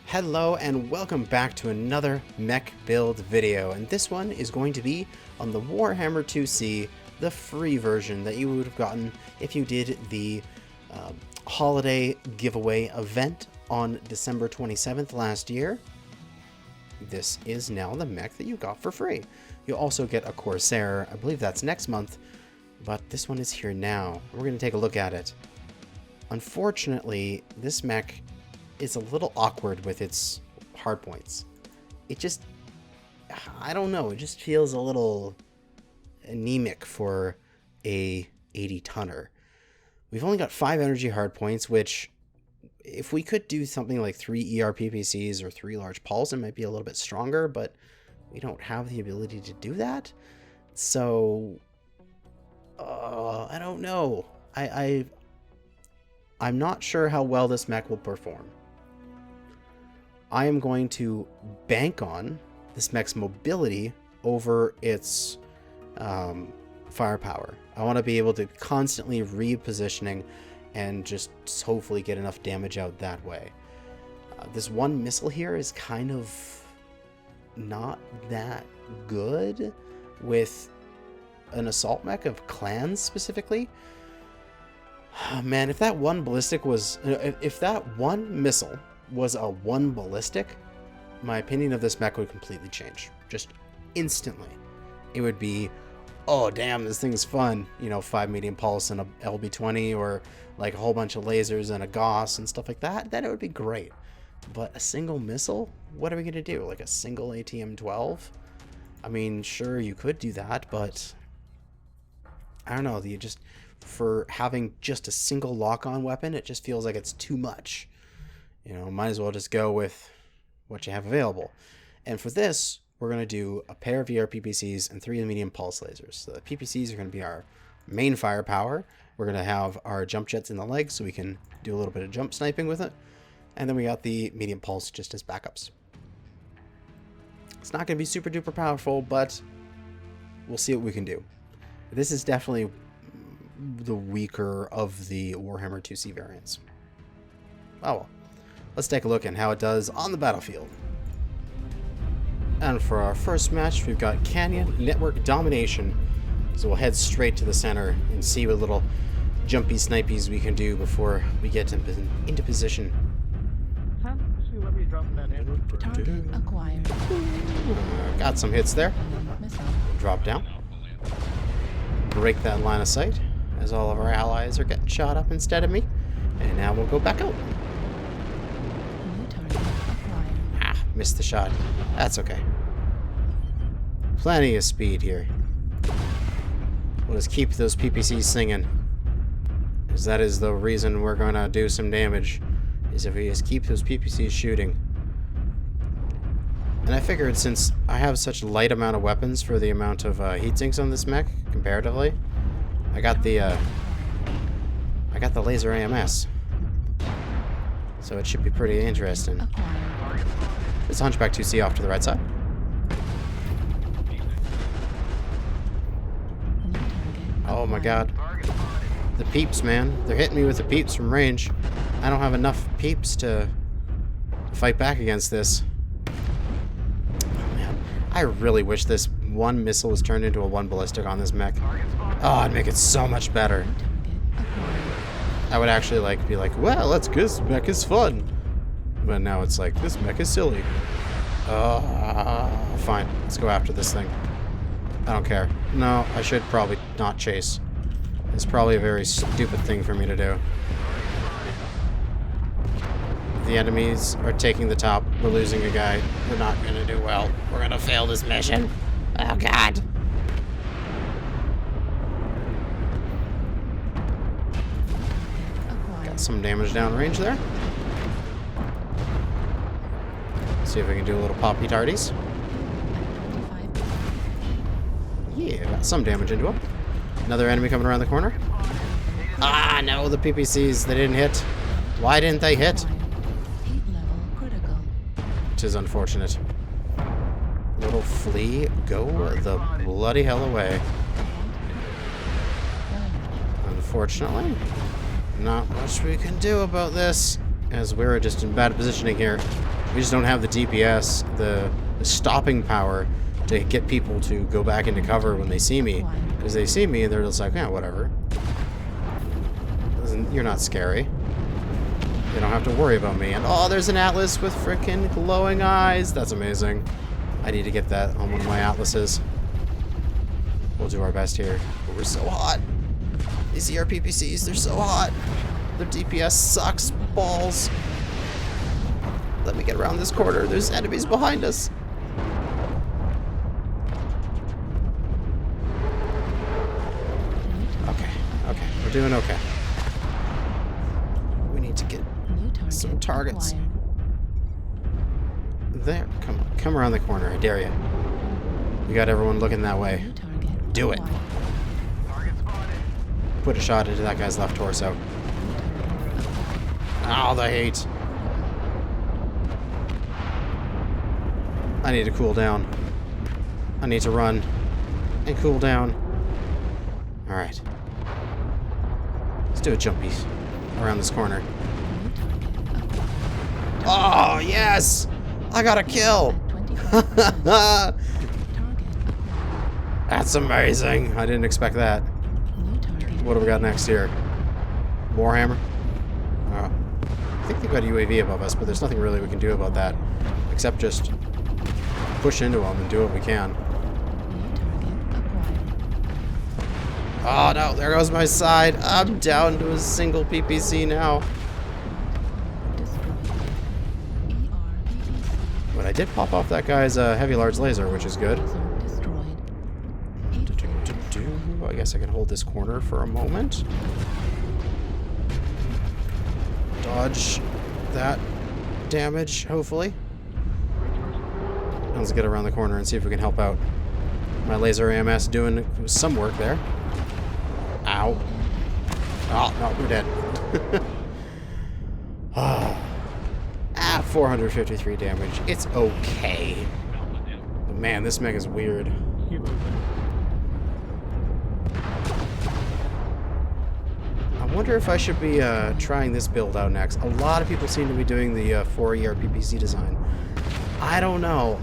Hello and welcome back to another mech build video, and this one is going to be on the Warhammer 2C, the free version that you would have gotten if you did the holiday giveaway event on December 27th last year. This is now the mech that you got for free. You'll also get a Corsair, I believe that's next month, but this one is here now. We're going to take a look at it. Unfortunately, this mech is a little awkward with its hardpoints. It just, I don't know, it just feels a little anemic for a 80 tonner. We've only got 5 energy hardpoints, which if we could do something like 3 ER PPCs or 3 large pulls, it might be a little bit stronger, but we don't have the ability to do that. So, I don't know. I'm not sure how well this mech will perform. I am going to bank on this mech's mobility over its firepower. I want to be able to constantly repositioning and just hopefully get enough damage out that way. This one missile here is kind of not that good with an assault mech of clans specifically. Man, if that one ballistic was, if that one missile was a 1 ballistic, my opinion of this mech would completely change. Just instantly. It would be, oh damn, this thing's fun. You know, 5 medium pulse and a LB20, or like a whole bunch of lasers and a Gauss and stuff like that. Then it would be great. But a single missile? What are we gonna do? Like a single ATM-12? I mean, sure, you could do that, but I don't know. You just, for having just a single lock-on weapon, it just feels like it's too much. You know, might as well just go with what you have available. And for this, we're going to do a pair of ER PPCs and 3 medium pulse lasers. So the PPCs are going to be our main firepower. We're going to have our jump jets in the legs so we can do a little bit of jump sniping with it. And then we got the medium pulse just as backups. It's not going to be super duper powerful, but we'll see what we can do. This is definitely the weaker of the Warhammer 2C variants. Oh well. Let's take a look at how it does on the battlefield. And for our first match, we've got Canyon Network Domination. So we'll head straight to the center and see what little jumpy snipies we can do before we get into position. Target acquired. Got some hits there. Drop down. Break that line of sight, as all of our allies are getting shot up instead of me. And now we'll go back out. Missed the shot. That's okay. Plenty of speed here. We'll just keep those PPCs singing, because that is the reason we're going to do some damage, is if we just keep those PPCs shooting. And I figured, since I have such a light amount of weapons for the amount of heat sinks on this mech, comparatively, I got the laser AMS. So it should be pretty interesting. It's Hunchback 2C off to the right side. Oh my god. The peeps, man. They're hitting me with the peeps from range. I don't have enough peeps to fight back against this. Oh man. I really wish this one missile was turned into a 1 ballistic on this mech. Oh, it'd make it so much better. I would actually be like, well, let's go, this mech is fun. But now it's like, this mech is silly. Fine. Let's go after this thing. I don't care. No, I should probably not chase. It's probably a very stupid thing for me to do. The enemies are taking the top. We're losing a guy. We're not going to do well. We're going to fail this mission. Oh, God. Got some damage downrange there. See if we can do a little poppy tardies. Yeah, got some damage into him. Another enemy coming around the corner. Ah, no, the PPCs, they didn't hit. Why didn't they hit? Which is unfortunate. Little flea, go the bloody hell away. Unfortunately, not much we can do about this, as we're just in bad positioning here. We just don't have the DPS, the stopping power to get people to go back into cover when they see me. Because they see me and they're just like, yeah, whatever. You're not scary. You don't have to worry about me. And oh, there's an Atlas with frickin' glowing eyes. That's amazing. I need to get that on one of my Atlases. We'll do our best here. But we're so hot. These ER PPCs, they're so hot. Their DPS sucks balls. Let me get around this corner. There's enemies behind us. Okay, okay. We're doing okay. We need to get some targets. There. Come on. Come around the corner. I dare you. We got everyone looking that way. Do it. Put a shot into that guy's left torso. Oh, the hate. I need to cool down. I need to run and cool down. Alright. Let's do a jumpy around this corner. Oh, yes! I got a kill! That's amazing. I didn't expect that. What do we got next here? Warhammer? I think they've got a UAV above us, but there's nothing really we can do about that. Except just push into them and do what we can. Oh no, there goes my side. I'm down to a single PPC now. But I did pop off that guy's heavy large laser, which is good. I guess I can hold this corner for a moment. Dodge that damage, hopefully. Let's get around the corner and see if we can help out. My laser AMS doing some work there. Ow. Oh, no, we're dead. 453 damage. It's okay. But man, this mech is weird. I wonder if I should be trying this build out next. A lot of people seem to be doing the 4ER PPC design. I don't know.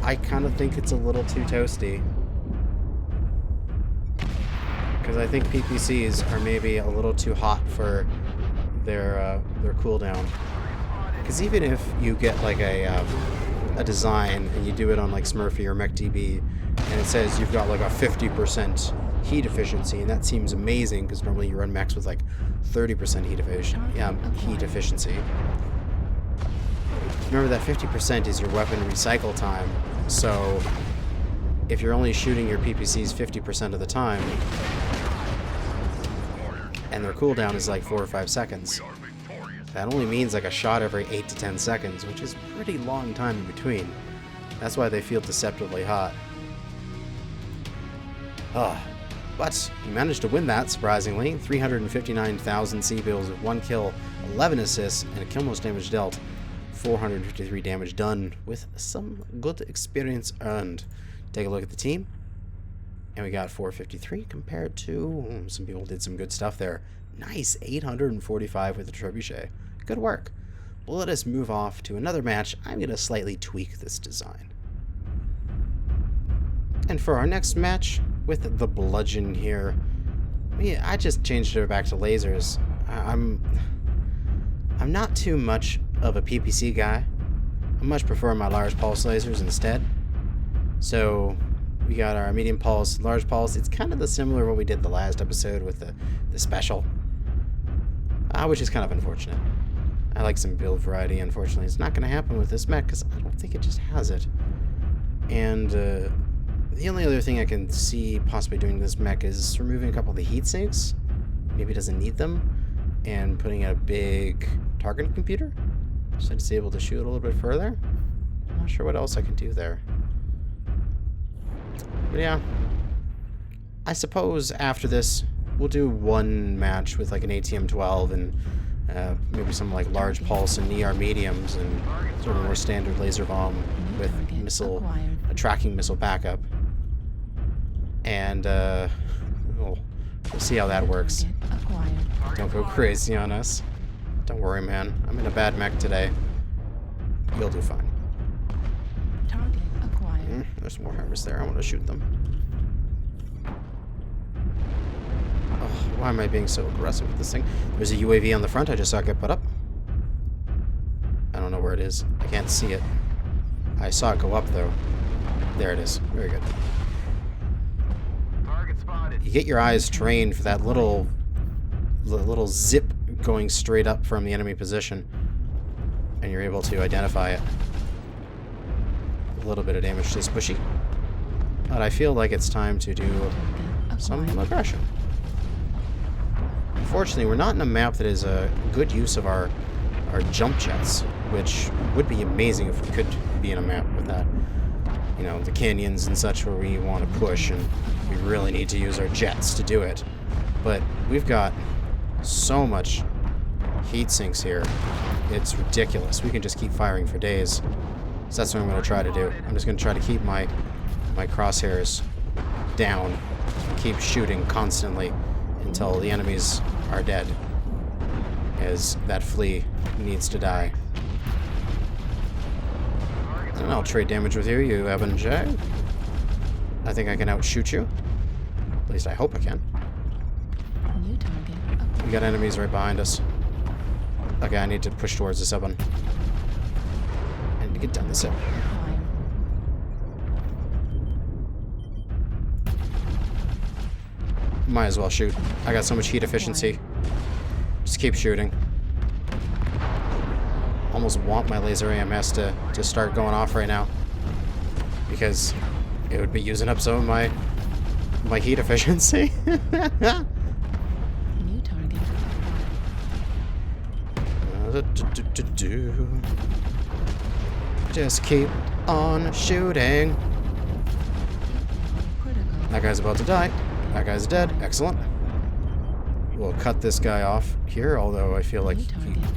I kind of think it's a little too toasty. Because I think PPCs are maybe a little too hot for their cooldown. Because even if you get like a design and you do it on like Smurfy or MechDB, and it says you've got like a 50% heat efficiency, and that seems amazing because normally you run mechs with like 30% heat efficiency. Remember that 50% is your weapon recycle time. So if you're only shooting your PPCs 50% of the time, and their cooldown is like 4 or 5 seconds, that only means like a shot every 8 to 10 seconds, which is a pretty long time in between. That's why they feel deceptively hot. But you managed to win that, surprisingly. 359,000 C-bills with 1 kill, 11 assists, and a kill most damage dealt. 453 damage done with some good experience earned. Take a look at the team. And we got 453 compared to... some people did some good stuff there. Nice, 845 with the trebuchet. Good work. Well, let us move off to another match. I'm going to slightly tweak this design. And for our next match, with the bludgeon here, I just changed it back to lasers. I'm not too much of a PPC guy. I much prefer my large pulse lasers instead. So we got our medium pulse, large pulse. It's kind of the similar what we did the last episode with the special, which is kind of unfortunate. I like some build variety. Unfortunately, it's not going to happen with this mech because I don't think it just has it. And the only other thing I can see possibly doing this mech is removing a couple of the heat sinks. Maybe it doesn't need them, and putting a big target computer so it's able to shoot a little bit further. I'm not sure what else I can do there. But yeah, I suppose after this we'll do one match with like an ATM-12 and maybe some like large pulse and ER mediums and sort of more standard laser bomb with a tracking missile backup. And we'll see how that works. Don't go crazy on us. Don't worry, man. I'm in a bad mech today. You'll do fine. Target acquired. There's Warhammers there. I want to shoot them. Oh, why am I being so aggressive with this thing? There's a UAV on the front. I just saw it get put up. I don't know where it is. I can't see it. I saw it go up, though. There it is. Very good. Target spotted. You get your eyes trained for that little zip going straight up from the enemy position, and you're able to identify it. A little bit of damage to this bushy, but I feel like it's time to do some aggression. Unfortunately, we're not in a map that is a good use of our jump jets, which would be amazing if we could be in a map with that. You know, the canyons and such where we want to push and we really need to use our jets to do it. But we've got so much heat sinks here. It's ridiculous. We can just keep firing for days. So that's what I'm going to try to do. I'm just going to try to keep my crosshairs down and keep shooting constantly until the enemies are dead, as that flea needs to die. And I'll trade damage with you, you Evan J. I think I can outshoot you. At least I hope I can. New target. We got enemies right behind us. Okay, I need to push towards this Evan. I need to get down this hill. Might as well shoot. I got so much heat efficiency. Just keep shooting. Almost want my laser AMS to start going off right now, because it would be using up some of my heat efficiency. New target. Just keep on shooting. Critical. That guy's about to die. That guy's dead. Excellent. We'll cut this guy off here, although I feel like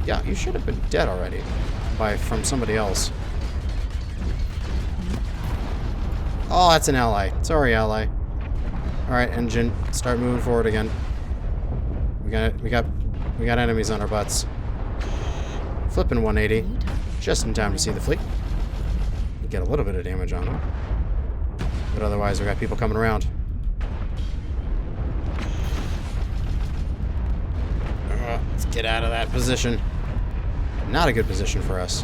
yeah, you should have been dead already from somebody else. Oh, that's an ally. Sorry, ally. All right, engine, start moving forward again. We got enemies on our butts. Flipping 180, just in time to see the fleet. Get a little bit of damage on them, but otherwise we got people coming around. Let's get out of that position. Not a good position for us.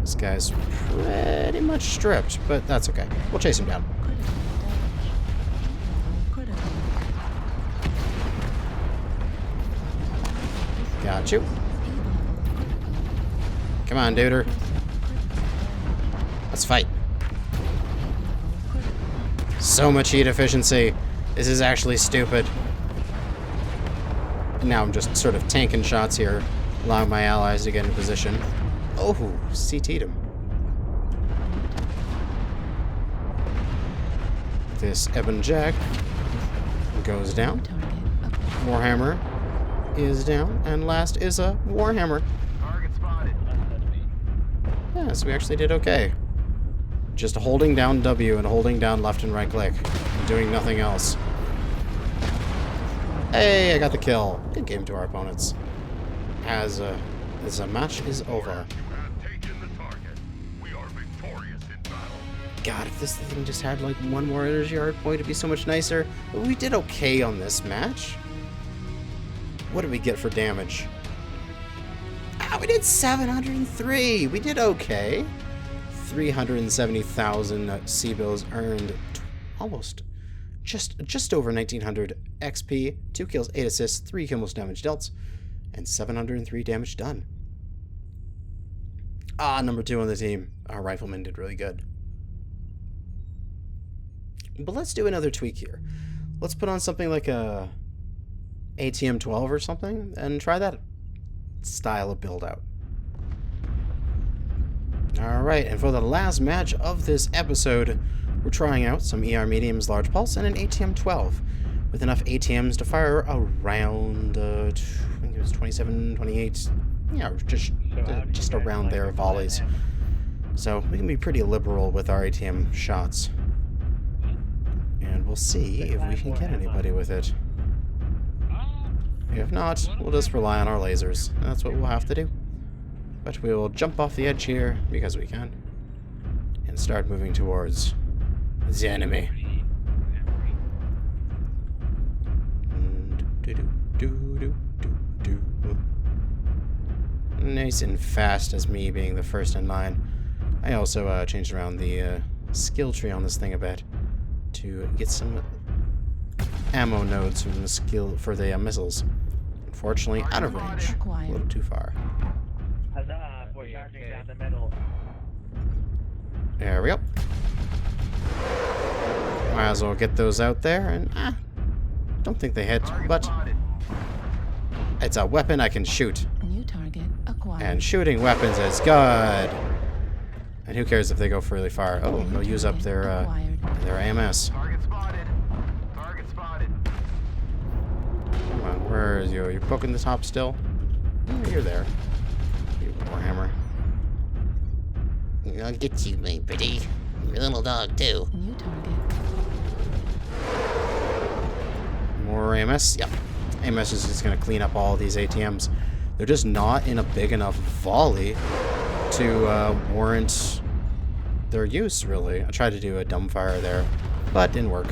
This guy's pretty much stripped, but that's okay. We'll chase him down. Critical. Got you. Come on, duder. Let's fight. So much heat efficiency. This is actually stupid. Now I'm just sort of tanking shots here, allowing my allies to get in position. Oh, CT'd him. This Eben Jack goes down. Warhammer is down, and last is a Warhammer. Target spotted. Yeah, so we actually did okay. Just holding down W and holding down left and right click, and doing nothing else. Hey, I got the kill. Good game to our opponents. As the match is over. God, if this thing just had like one more energy hard point, it'd be so much nicer. But we did okay on this match. What did we get for damage? Ah, we did 703. We did okay. 370,000 C-bills earned. Almost. Just over 1,900 XP, 2 kills, 8 assists, 3 kills damage dealt, and 703 damage done. Ah, number 2 on the team. Our rifleman did really good. But let's do another tweak here. Let's put on something like a ATM 12 or something, and try that style of build out. Alright, and for the last match of this episode, we're trying out some ER Medium's Large Pulse and an ATM 12 with enough ATMs to fire around, I think it was 27, 28, yeah, just around there volleys. So we can be pretty liberal with our ATM shots. And we'll see if we can get anybody with it. If not, we'll just rely on our lasers. That's what we'll have to do. But we will jump off the edge here, because we can, and start moving towards the enemy. Nice and fast as me being the first in line. I also changed around the skill tree on this thing a bit to get some ammo nodes from the skill for the missiles. Unfortunately, out of range, a little too far. There we go. Might as well get those out there, and don't think they hit, but it's a weapon I can shoot. New target acquired. And shooting weapons is good. And who cares if they go really far? Oh, they'll use up their AMS. Target spotted. Target spotted. Come on, where is you? You're poking the top still? Oh, you're there. You Warhammer. I'll get you, my pretty little dog, too. New target. More AMS? Yep. AMS is just going to clean up all these ATMs. They're just not in a big enough volley to warrant their use, really. I tried to do a dumbfire there, but didn't work.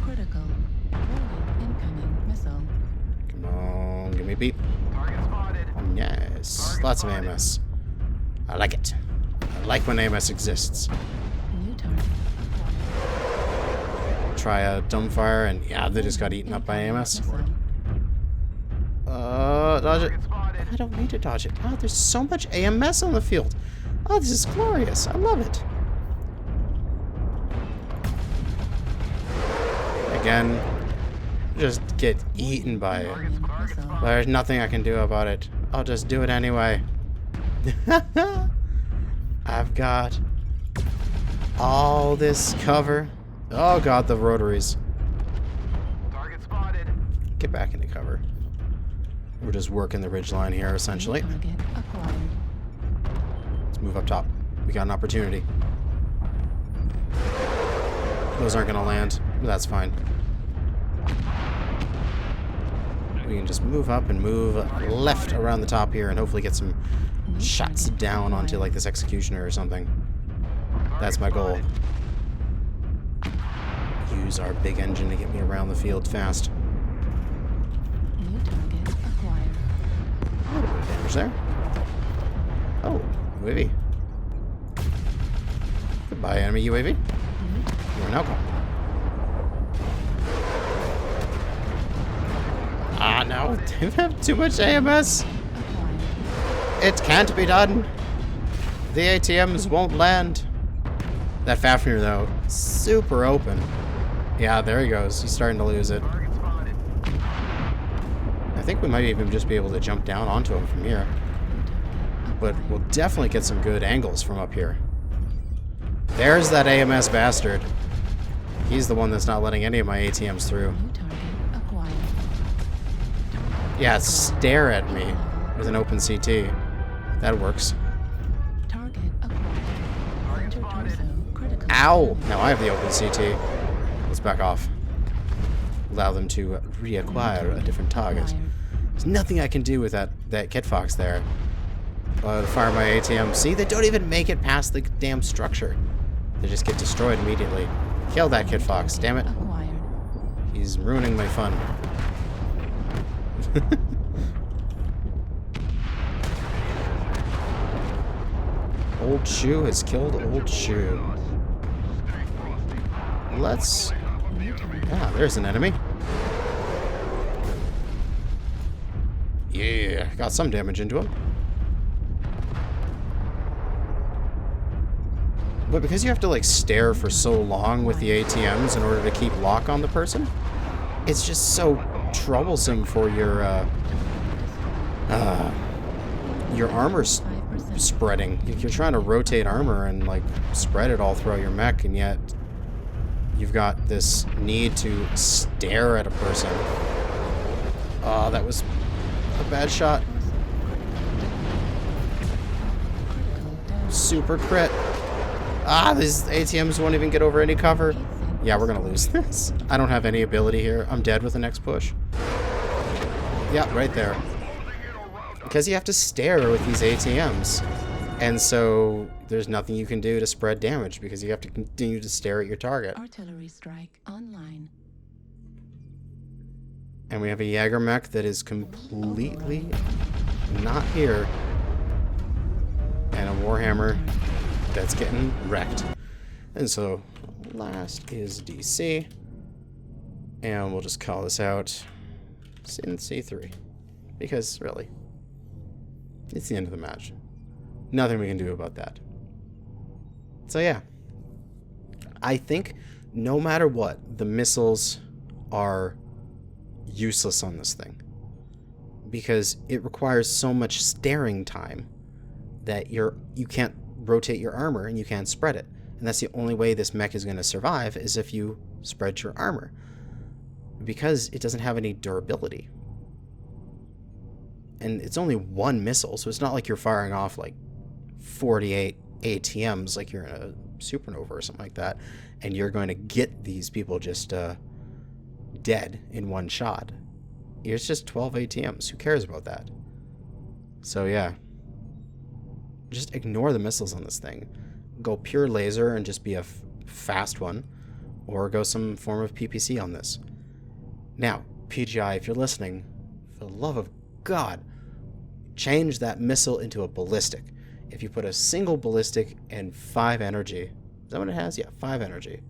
Critical. Warning incoming missile. Come on, give me a beat. Target spotted. Yes, lots of AMS. I like it. I like when AMS exists. New target acquired. Try a dumbfire, and yeah, they just got eaten up by AMS. Missile. Dodge it. Target spotted. I don't need to dodge it. Oh, there's so much AMS on the field. Oh, this is glorious. I love it. Again, just get eaten by it. Missile. There's nothing I can do about it. I'll just do it anyway. I've got all this cover. Oh god, the rotaries. Target spotted. Get back into cover. We're just working the ridgeline here, essentially. New target acquired. Let's move up top. We got an opportunity. Those aren't going to land, but that's fine. We can just move up and move left around the top here and hopefully get some shots down onto like this executioner or something. That's my goal. Use our big engine to get me around the field fast. New target acquired. A little bit of damage there. Oh, UAV. Goodbye, enemy UAV. You're now gone. Ah, no. They have too much AMS. Acquired. It can't be done. The ATMs won't land. That Fafnir, though, super open. Yeah, there he goes. He's starting to lose it. Target spotted. I think we might even just be able to jump down onto him from here. But we'll definitely get some good angles from up here. There's that AMS bastard. He's the one that's not letting any of my ATMs through. New target acquired. Yeah, stare at me with an open CT. That works. Target acquired. Center torso critical. Ow! Now I have the open CT. Let's back off. Allow them to reacquire a different target. Acquired. There's nothing I can do with that Kit Fox there. Fire my ATM. See, they don't even make it past the damn structure. They just get destroyed immediately. Kill that Kit Fox, damn it. Acquired. He's ruining my fun. Old Shoe has killed Old Shoe. Let's... Ah, there's an enemy. Yeah, got some damage into him. But because you have to like stare for so long with the ATMs in order to keep lock on the person, it's just so troublesome for your armor 5%. spreading. You're trying to rotate armor and like spread it all throughout your mech, and yet you've got this need to stare at a person. Oh, that was a bad shot. Critical damage. Super crit. Ah, these ATMs won't even get over any cover. Yeah, we're gonna lose this. I don't have any ability here. I'm dead with the next push. Yeah, right there. because you have to stare with these ATMs. And so there's nothing you can do to spread damage because you have to continue to stare at your target. Artillery strike online. And we have a Jaeger mech that is completely not here. And a Warhammer that's getting wrecked. And so last is DC. And we'll just call this out in C3. Because, really, it's the end of the match. Nothing we can do about that. So, yeah. I think, no matter what, the missiles are useless on this thing. Because it requires so much staring time that you can't rotate your armor and you can't spread it. And that's the only way this mech is going to survive, is if you spread your armor. Because it doesn't have any durability. And it's only one missile, so it's not like you're firing off like 48 ATMs like you're in a supernova or something like that, and you're going to get these people just dead in one shot. It's just 12 ATMs. Who cares about that? So yeah. Just ignore the missiles on this thing. Go pure laser and just be a fast one, or go some form of PPC on this. Now, PGI, if you're listening, for the love of God, change that missile into a ballistic. If you put a single ballistic and 5 energy, is that what it has? Yeah, 5 energy.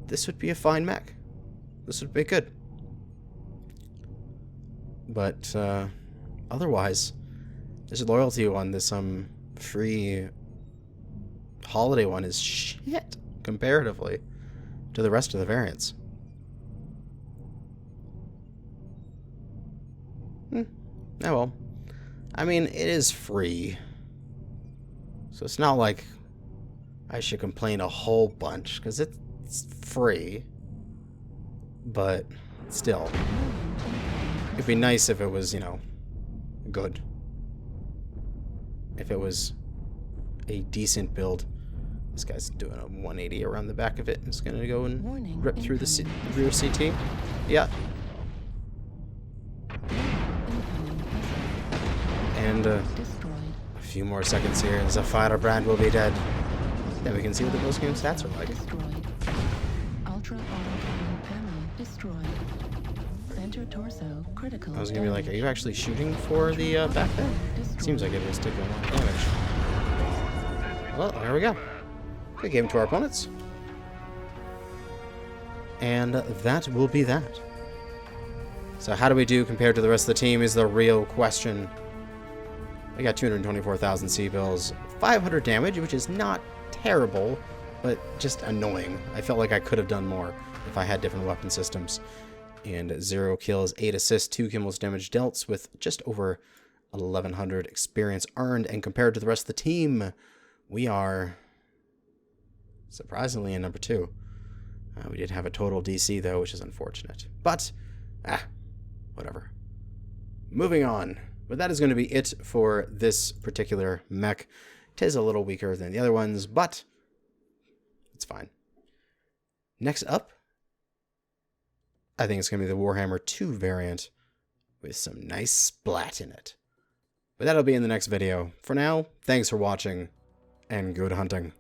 This would be a fine mech. This would be good. But otherwise, this loyalty one, this free holiday one is shit comparatively to the rest of the variants. Oh well. I mean, it is free. So it's not like I should complain a whole bunch, because it's free. But still, it'd be nice if it was, you know, good. If it was a decent build. This guy's doing a 180 around the back of it. It's going to go and rip through the rear CT. Yeah. And a few more seconds here, and Zafira Brand will be dead. Then we can see what the post-game stats are like. Destroyed. Ultra autocannon panel destroyed. Center torso critical. I was gonna be like, are you actually shooting for the back there? Seems like it was taking a lot of damage. Well, there we go. Good game to our opponents. And that will be that. So how do we do compared to the rest of the team is the real question. We got 224,000 C-bills, 500 damage, which is not terrible, but just annoying. I felt like I could have done more if I had different weapon systems. And 0 kills, 8 assists, 2 kills damage dealt with just over 1,100 experience earned. And compared to the rest of the team, we are surprisingly in number 2. We did have a total DC, though, which is unfortunate. But, whatever. Moving on. But that is going to be it for this particular mech. Tis a little weaker than the other ones, but it's fine. Next up, I think it's going to be the Warhammer 2 variant with some nice splat in it. But that'll be in the next video. For now, thanks for watching, and good hunting.